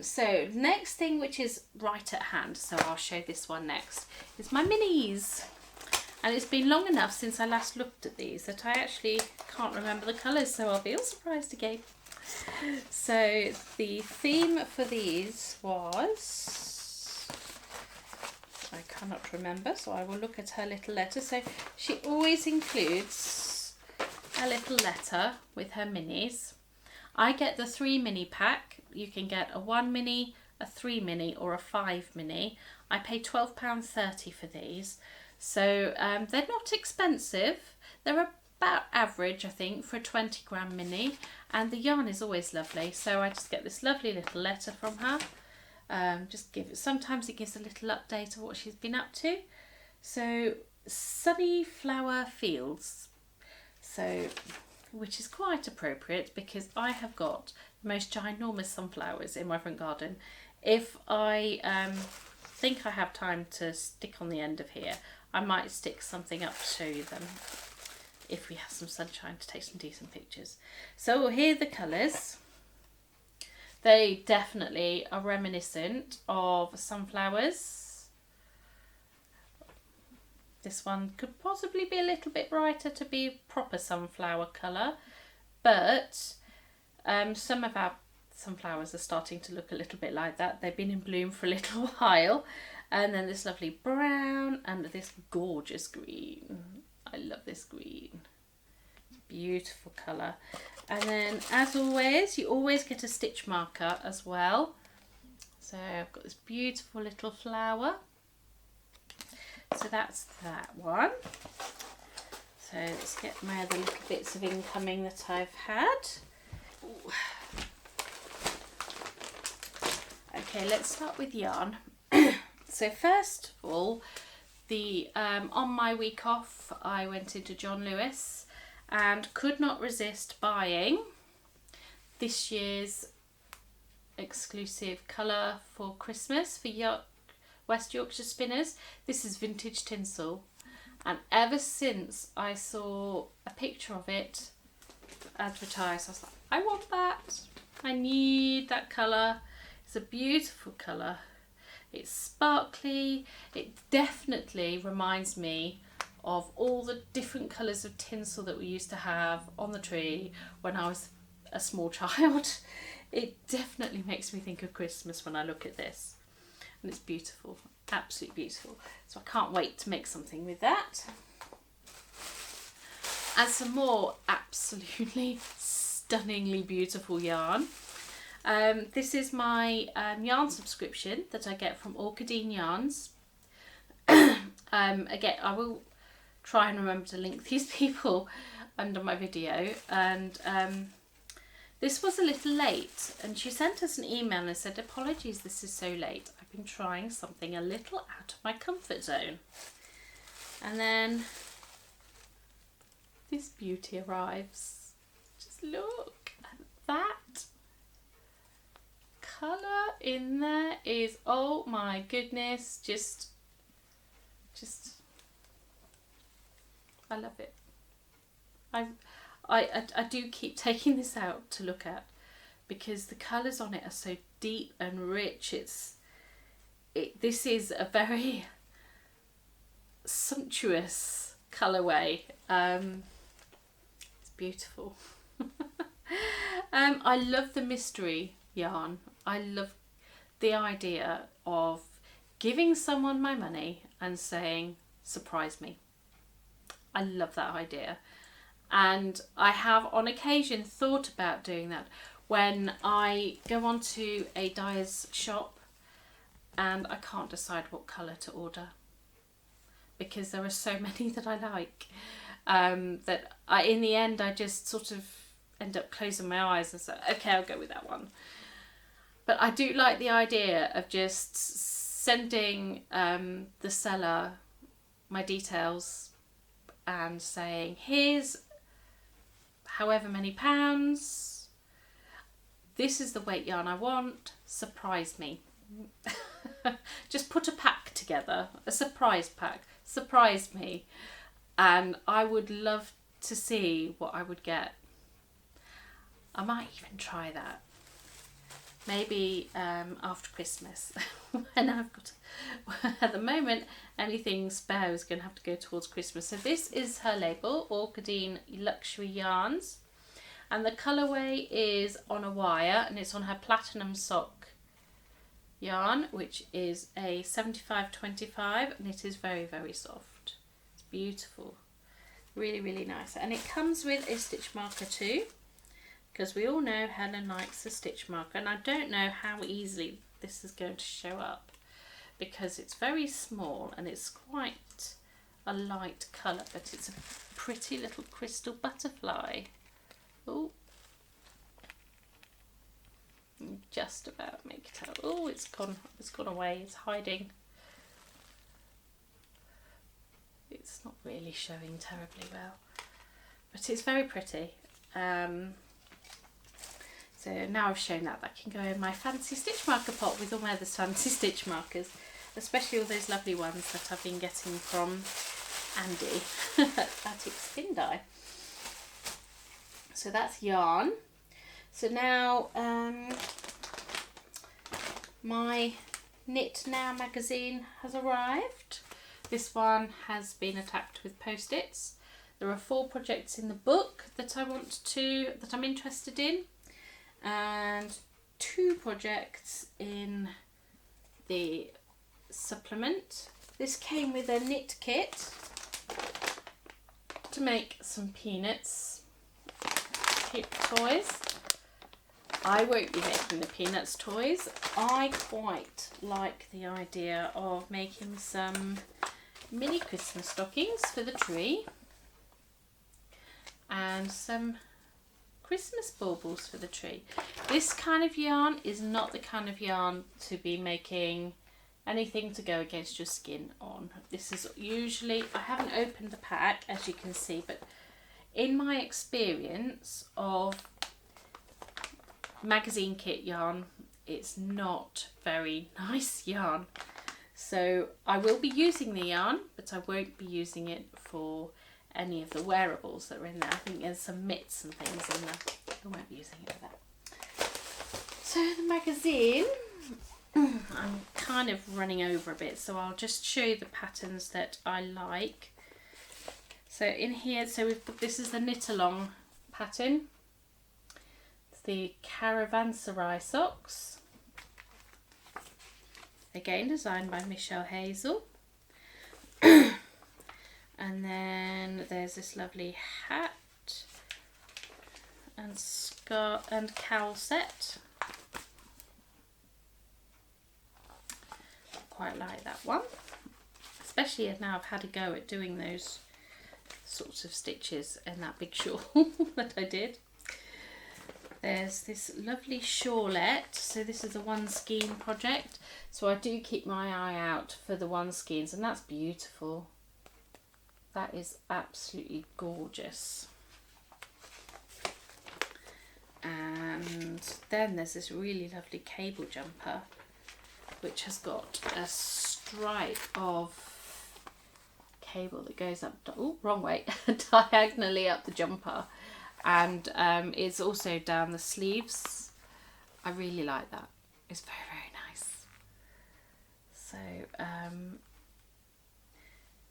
[SPEAKER 1] So next thing, which is right at hand, so I'll show this one next, is my minis. And it's been long enough since I last looked at these that I actually can't remember the colours, so I'll be all surprised again. So the theme for these was... I cannot remember, so I will look at her little letter. So she always includes a little letter with her minis. I get the 3 mini pack. You can get a 1 mini, a 3 mini or a 5 mini. I pay £12.30 for these. So they're not expensive. They're about average, I think, for a 20g mini. And the yarn is always lovely. So I just get this lovely little letter from her. Sometimes it gives a little update of what she's been up to. So Sunny Flower Fields. So, which is quite appropriate because I have got the most ginormous sunflowers in my front garden. If I think I have time to stick on the end of here, I might stick something up to show you them if we have some sunshine to take some decent pictures. So here are the colours. They definitely are reminiscent of sunflowers. This one could possibly be a little bit brighter to be proper sunflower colour, but some of our sunflowers are starting to look a little bit like that. They've been in bloom for a little while. And then this lovely brown and this gorgeous green. I love this green. Beautiful colour. And then, as always, you always get a stitch marker as well. So I've got this beautiful little flower. So that's that one. So let's get my other little bits of incoming that I've had. Ooh. Okay, let's start with yarn. So first of all, on my week off, I went into John Lewis and could not resist buying this year's exclusive colour for Christmas for West Yorkshire Spinners. This is vintage tinsel, and ever since I saw a picture of it advertised, I was like, I want that. I need that colour. It's a beautiful colour. It's sparkly. It definitely reminds me of all the different colours of tinsel that we used to have on the tree when I was a small child. It definitely makes me think of Christmas when I look at this. And it's beautiful, absolutely beautiful. So I can't wait to make something with that. And some more absolutely stunningly beautiful yarn. This is my yarn subscription that I get from Orchidine Yarns. Again, I will try and remember to link these people under my video. And this was a little late, and she sent us an email and said, apologies, this is so late. I've been trying something a little out of my comfort zone. And then this beauty arrives. Just look at that. Colour in there is, oh my goodness, just I love it. I do keep taking this out to look at because the colours on it are so deep and rich. This is a very sumptuous colourway. It's beautiful. I love the mystery yarn. I love the idea of giving someone my money and saying, surprise me. I love that idea. And I have on occasion thought about doing that when I go onto a dyer's shop and I can't decide what colour to order because there are so many that I like, that in the end I just sort of end up closing my eyes and say, okay, I'll go with that one. But I do like the idea of just sending the seller my details and saying, here's however many pounds, this is the weight yarn I want, surprise me. Just put a pack together, a surprise pack, surprise me, and I would love to see what I would get. I might even try that. Maybe after Christmas, when I've got, at the moment, anything spare is going to have to go towards Christmas. So this is her label, Orchidine Luxury Yarns, and the colourway is on a wire, and it's on her Platinum Sock yarn, which is a 75/25, and it is very, very soft. It's beautiful, really, really nice, and it comes with a stitch marker too. Because we all know Helen likes a stitch marker, and I don't know how easily this is going to show up because it's very small and it's quite a light colour, but it's a pretty little crystal butterfly. Oh, just about make it out. Oh, it's gone away, it's hiding. It's not really showing terribly well, but it's very pretty. So now I've shown that, can go in my fancy stitch marker pot with all my other fancy stitch markers, especially all those lovely ones that I've been getting from Andy at Attic Spin Dye. So that's yarn. So now my Knit Now magazine has arrived. This one has been attacked with post-its. There are 4 projects in the book that I'm interested in, and 2 projects in the supplement. This came with a knit kit to make some peanuts. toys. I won't be making the Peanuts toys. I quite like the idea of making some mini Christmas stockings for the tree and some Christmas baubles for the tree. This kind of yarn is not the kind of yarn to be making anything to go against your skin on. This is usually, I haven't opened the pack as you can see, but in my experience of magazine kit yarn, it's not very nice yarn. So I will be using the yarn, but I won't be using it for any of the wearables that are in there. I think there's some mitts and things in there. I won't be using it for that. So the magazine, I'm kind of running over a bit, so I'll just show you the patterns that I like. So in here, so we've got, this is the knit along pattern. It's the Caravanserai socks. Again designed by Michelle Hazel. And then there's this lovely hat and scarf and cowl set. Quite like that one, especially as now I've had a go at doing those sorts of stitches in that big shawl that I did. There's this lovely shawlette. So this is a one skein project, so I do keep my eye out for the one skeins, and that's beautiful. That is absolutely gorgeous. And then there's this really lovely cable jumper which has got a stripe of cable that goes up, oh, wrong way, diagonally up the jumper, and it's also down the sleeves. I really like that. It's very, very nice. So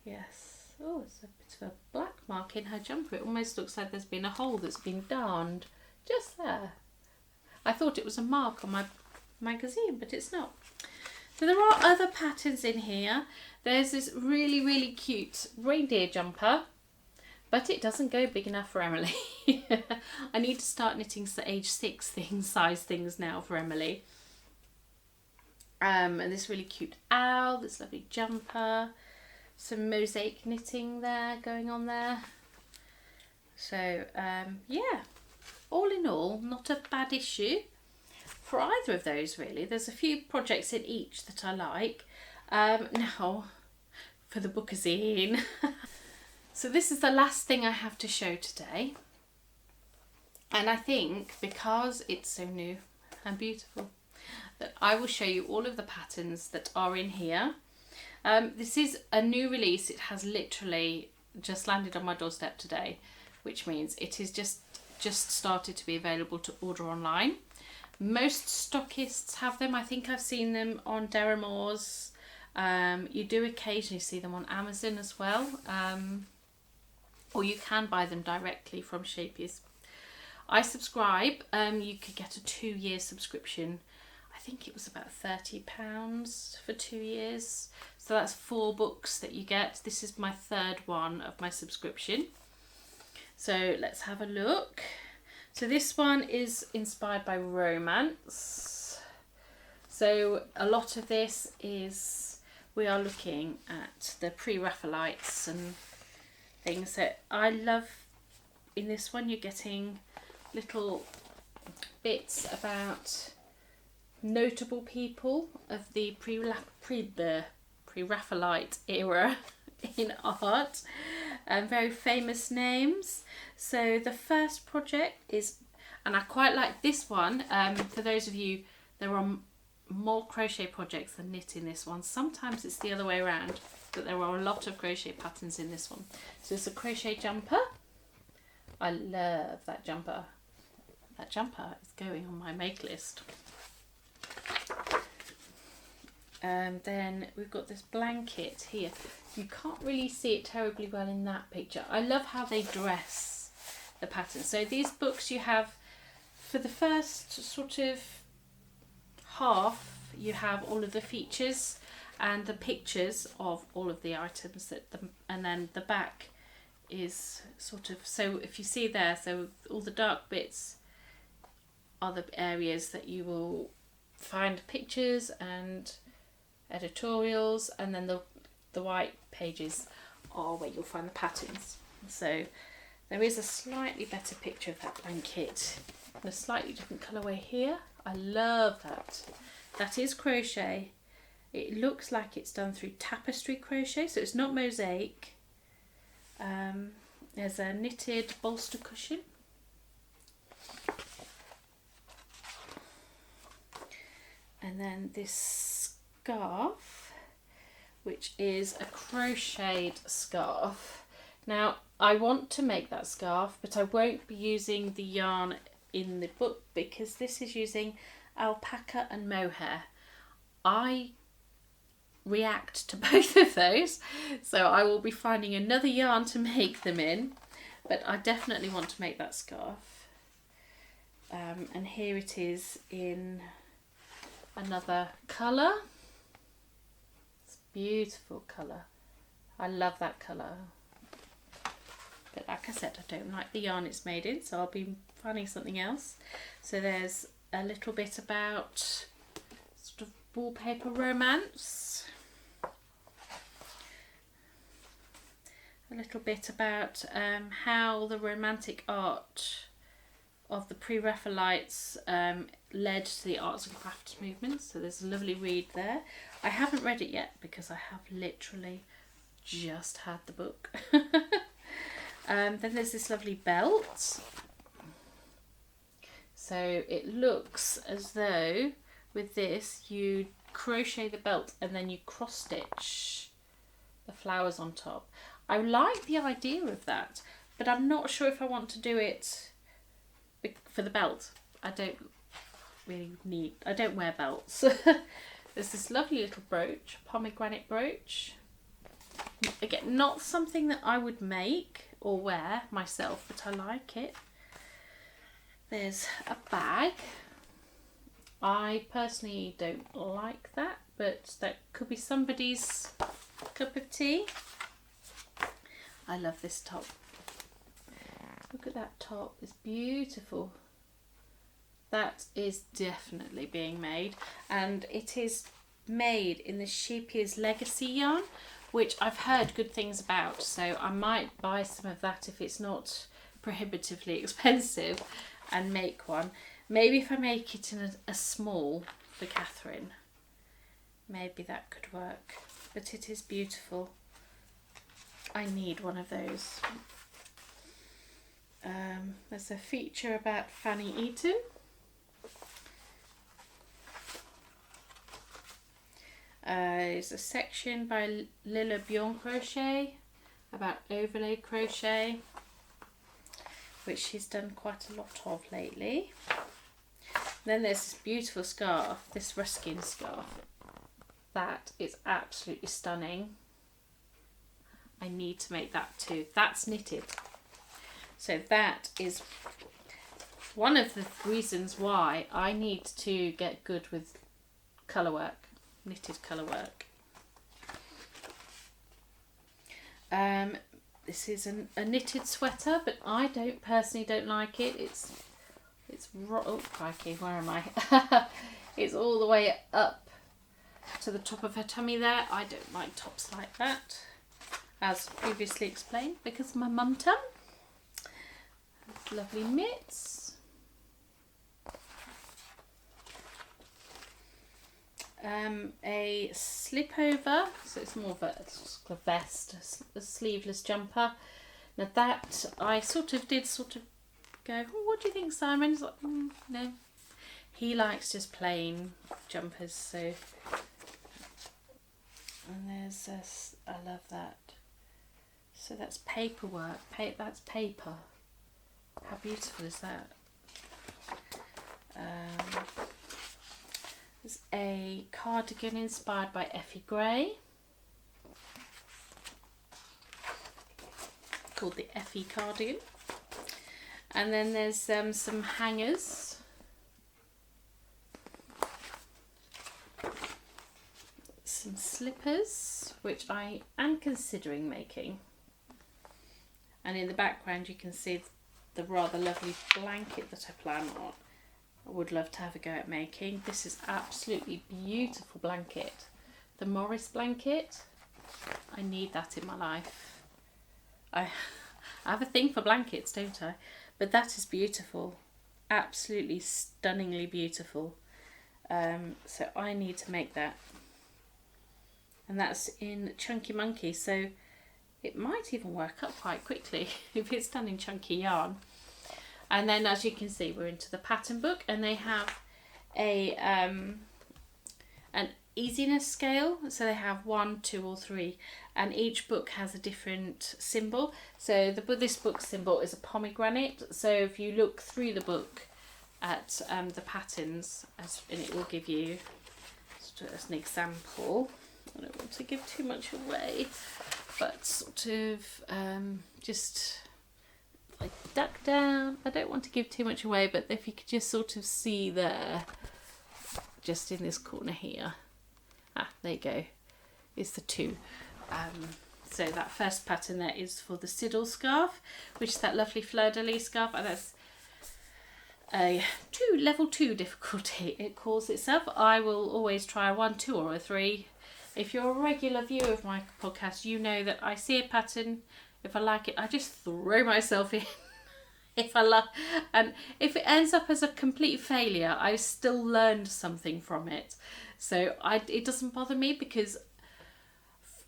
[SPEAKER 1] yes. Oh, there's a bit of a black mark in her jumper. It almost looks like there's been a hole that's been darned just there. I thought it was a mark on my magazine, but it's not. So there are other patterns in here. There's this really, really cute reindeer jumper, but it doesn't go big enough for Emily. I need to start knitting age 6 size things now for Emily. And this really cute owl, this lovely jumper. Some mosaic knitting there going on there. So yeah, all in all, not a bad issue for either of those really. There's a few projects in each that I like. Now for the bookazine. So this is the last thing I have to show today, and I think because it's so new and beautiful that I will show you all of the patterns that are in here. This is a new release. It has literally just landed on my doorstep today, which means it is just started to be available to order online. Most stockists have them. I think I've seen them on Deramore's. You do occasionally see them on Amazon as well, or you can buy them directly from Scheepjes. I subscribe. You could get a 2-year subscription. I think it was about £30 for 2 years. So that's 4 books that you get. This is my 3rd one of my subscription. So let's have a look. So this one is inspired by romance. So a lot of this is, we are looking at the pre-Raphaelites and things that I love. In this one you're getting little bits about notable people of the pre-Raphaelite era in art, and very famous names. So the first project is, and I quite like this one, for those of you, there are more crochet projects than knit in this one. Sometimes it's the other way around, but there are a lot of crochet patterns in this one. So it's a crochet jumper. I love that jumper. That jumper is going on my make list. And then we've got this blanket here. You can't really see it terribly well in that picture. I love how they dress the pattern. So these books you have, for the first sort of half, you have all of the features and the pictures of all of the items that and then the back is sort of, so if you see there, so all the dark bits are the areas that you will find pictures and editorials, and then the white pages are where you'll find the patterns. So there is a slightly better picture of that blanket in a slightly different colourway here. I love that. That is crochet. It looks like it's done through tapestry crochet, so it's not mosaic. There's a knitted bolster cushion. And then this scarf, which is a crocheted scarf. Now, I want to make that scarf, but I won't be using the yarn in the book because this is using alpaca and mohair. I react to both of those, so I will be finding another yarn to make them in, but I definitely want to make that scarf. And here it is in another colour. It's a beautiful colour. I love that colour. But like I said, I don't like the yarn it's made in, so I'll be finding something else. So there's a little bit about sort of wallpaper romance. A little bit about how the romantic art of the pre-Raphaelites led to the arts and crafts movement. So there's a lovely read there. I haven't read it yet because I have literally just had the book. Then there's this lovely belt. So it looks as though with this you crochet the belt and then you cross stitch the flowers on top. I like the idea of that, but I'm not sure if I want to do it for the belt. I don't wear belts. There's this lovely little brooch, pomegranate brooch. Again, not something that I would make or wear myself, but I like it. There's a bag. I personally don't like that, but that could be somebody's cup of tea. I love this top. Look at that top, it's beautiful. That is definitely being made, and it is made in the Scheepjes Legacy yarn, which I've heard good things about, so I might buy some of that if it's not prohibitively expensive and make one. Maybe if I make it in a small for Catherine, maybe that could work, but it is beautiful. I need one of those. There's a feature about Fanny Eaton. There's a section by Lilla Bjorn Crochet about overlay crochet, which she's done quite a lot of lately. Then there's this beautiful scarf, this Ruskin scarf. That is absolutely stunning. I need to make that too. That's knitted. So that is one of the reasons why I need to get good with colourwork, knitted colourwork. This is a knitted sweater, but I personally don't like it. It's oh crikey, where am I? It's all the way up to the top of her tummy there. I don't like tops like that, as previously explained, because of my mum tum. Lovely mitts. A slip over, so it's more of a vest, a sleeveless jumper. Now that I sort of go, oh, what do you think, Simon? He's like, no. He likes just plain jumpers, so. And there's this, I love that. So that's paperwork, that's paper. How beautiful is that? There's a cardigan inspired by Effie Gray, called the Effie cardigan. And then there's some hangers. Some slippers, which I am considering making. And in the background you can see the rather lovely blanket that I plan on. I would love to have a go at making. This is absolutely beautiful blanket. The Morris blanket. I need that in my life. I have a thing for blankets, don't I? But that is beautiful. Absolutely stunningly beautiful. So I need to make that. And that's in Chunky Monkey. So it might even work up quite quickly if it's done in chunky yarn. And then as you can see, we're into the pattern book, and they have a an easiness scale. So they have 1, 2 or 3, and each book has a different symbol. So this book symbol is a pomegranate. So if you look through the book at the patterns, and it will give you, as an example, I don't want to give too much away, but sort of just like duck down. I don't want to give too much away, but if you could just sort of see there, just in this corner here, there you go, is the 2. So that first pattern there is for the Siddle scarf, which is that lovely fleur-de-lis scarf, and that's a level 2 difficulty it calls itself. I will always try a 1, 2 or a 3. If you're a regular viewer of my podcast, you know that I see a pattern, if I like it, I just throw myself in. If I love, and if it ends up as a complete failure, I still learned something from it. So it doesn't bother me, because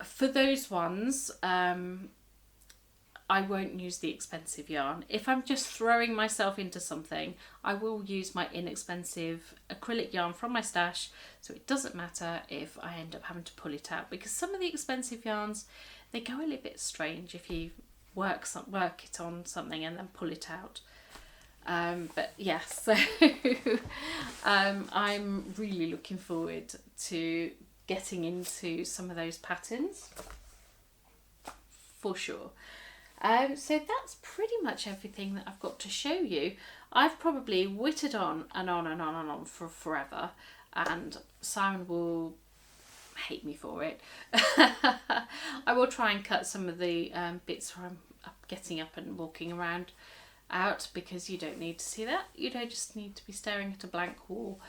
[SPEAKER 1] for those ones, I won't use the expensive yarn. If I'm just throwing myself into something, I will use my inexpensive acrylic yarn from my stash, so it doesn't matter if I end up having to pull it out, because some of the expensive yarns, they go a little bit strange if you work it on something and then pull it out. But yes, so I'm really looking forward to getting into some of those patterns for sure. So that's pretty much everything that I've got to show you. I've probably whittled on and on and on and on for forever, and Simon will hate me for it. I will try and cut some of the bits where I'm getting up and walking around out, because you don't need to see that. You don't just need to be staring at a blank wall.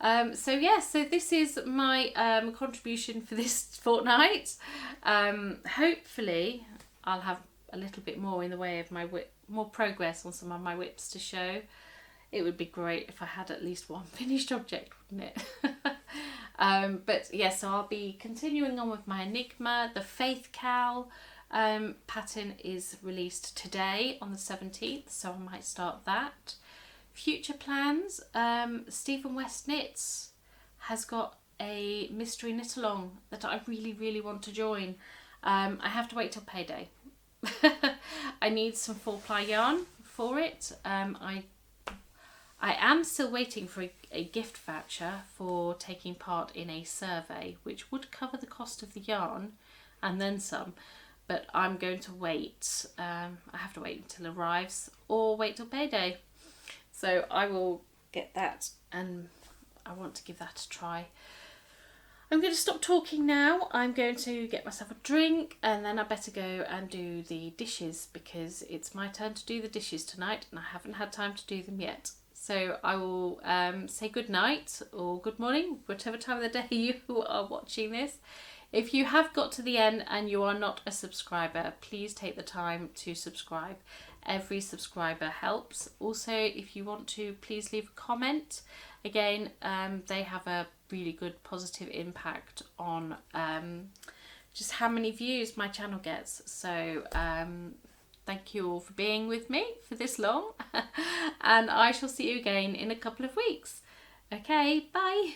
[SPEAKER 1] So this is my contribution for this fortnight. Hopefully I'll have a little bit more in the way of more progress on some of my whips to show. It would be great if I had at least one finished object, wouldn't it? But yes, so I'll be continuing on with my Enigma. The Faith CAL pattern is released today on the 17th, so I might start that. Future plans, Stephen West Knits has got a mystery knit along that I really, really want to join. I have to wait till payday. I need some 4-ply yarn for it. I am still waiting for a gift voucher for taking part in a survey, which would cover the cost of the yarn and then some, but I'm going to wait. I have to wait until it arrives, or wait till payday. So I will get that, and I want to give that a try. I'm going to stop talking now. I'm going to get myself a drink, and then I better go and do the dishes, because it's my turn to do the dishes tonight and I haven't had time to do them yet. So I will say good night or good morning, whatever time of the day you are watching this. If you have got to the end and you are not a subscriber, please take the time to subscribe. Every subscriber helps. Also, if you want to, please leave a comment. Again, they have a really good positive impact on just how many views my channel gets. So thank you all for being with me for this long, and I shall see you again in a couple of weeks. Okay, bye.